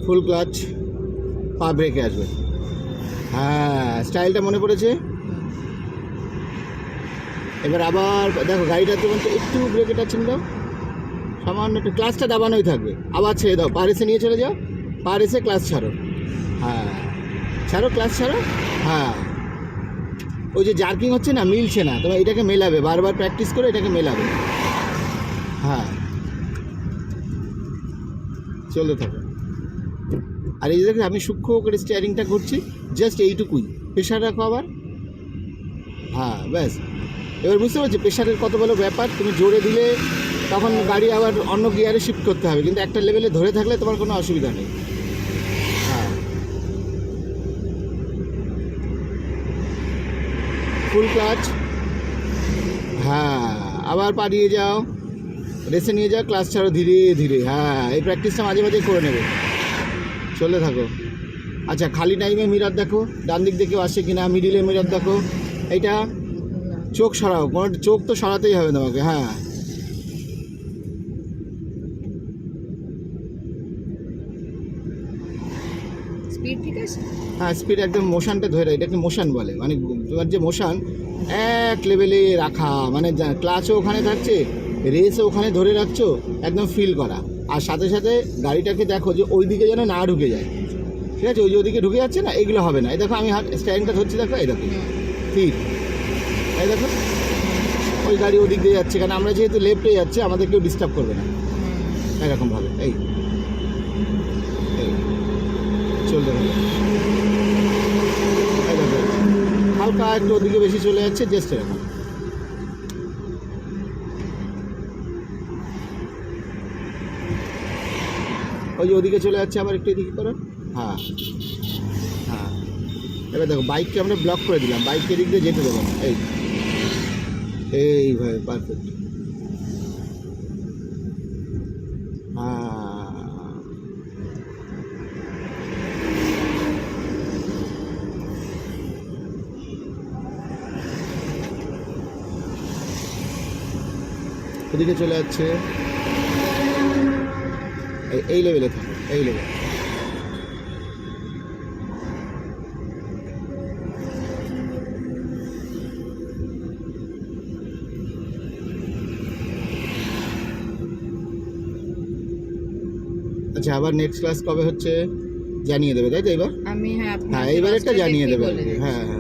ফুল clutch, পা ব্রেকে আসবে। হ্যাঁ, স্টাইলটা মনে পড়েছে। এবার আবার দেখো গাড়িটা তোমার একটু ব্রেকে টাচিং দাও, সামান্য একটু, ক্লাচটা দাবানোই থাকবে। আবার ছেড়ে দাও, পা রেসে নিয়ে চলে যাও, পা রেসে ক্লাচ ছাড়ো। হ্যাঁ, ছাড়ো, ক্লাচ ছাড়ো। হ্যাঁ, ওই যে জার্কিং হচ্ছে না, মিলছে না, তোমার এটাকে মেলাবে, বারবার প্র্যাকটিস করে এটাকে মেলাবে। হ্যাঁ, চলতে থাকো। আর এই যে দেখো আমি সূক্ষ্ম করে স্টিয়ারিংটা করছি, জাস্ট এইটুকুই, প্রেশার রাখো আবার। হ্যাঁ, ব্যাস। এবার বুঝতে পারছি প্রেশারের কত বড় ব্যাপার। তুমি জোরে দিলে তখন গাড়ি আবার অন্য গিয়ারে শিফট করতে হবে, কিন্তু একটা লেভেলে ধরে থাকলে তোমার কোনো অসুবিধা নেই। হ্যাঁ, ফুল ক্লাচ। হ্যাঁ, আবার পা দিয়ে যাও, রেসে নিয়ে যাও, ক্লাচ ছাড়ো ধীরে ধীরে। হ্যাঁ, এই প্র্যাকটিসটা মাঝে মাঝে করে নেবে, চলতে থাকো। আচ্ছা, খালি টাইমে মিরার দেখো, ডান দিক থেকে আসছে কিনা, মিডিলে মিরার দেখো। এইটা চোখ সরাও, কোনো চোখ তো সরাতেই হবে তোমাকে। হ্যাঁ, স্পিড ঠিক আছে? হ্যাঁ, স্পিড একদম, মোশনটা ধরে, এটাকে মোশন বলে, মানে তোমার যে মোশন এক লেভেলে রাখা, মানে ক্লাচও ওখানে থাকছে, রেসও ওখানে ধরে রাখছো, একদম ফিল করা। আর সাথে সাথে গাড়িটাকে দেখো যে ওই দিকে যেন না ঢুকে যায়, ঠিক আছে? ওই যে ওদিকে ঢুকে যাচ্ছে না, এগুলো হবে না। এই দেখো আমি স্ট্যান্ডটা ধরছি, দেখো এই দেখো, ঠিক, এই দেখো ওই গাড়ি ওদিক দিয়ে যাচ্ছে, কারণ আমরা যেহেতু লেফটে যাচ্ছে আমাদের কেউ ডিস্টার্ব করবে না, এরকমভাবে। এই এই চলতে হবে। এই দেখো হালকা একটু ওদিকে বেশি চলে যাচ্ছে, জাস্ট এরকম। ওই যে ওদিকে চলে যাচ্ছে, আবার একটু এদিকে করো। হ্যাঁ, হ্যাঁ, এবার দেখো বাইককে আমরা ব্লক করে দিলাম, বাইককে এদিক দিয়ে যেতে দেবো না। এইভাবে পারফেক্ট। হ্যাঁ, ওদিকে চলে যাচ্ছে, এই লেভেলে থাকো, এই লেভেল। আচ্ছা, আবার নেক্সট ক্লাস কবে হচ্ছে জানিয়ে দেবে, তাই তো? এবার আমি হ্যাঁ, এইবার একটা জানিয়ে দেবে। হ্যাঁ, হ্যাঁ।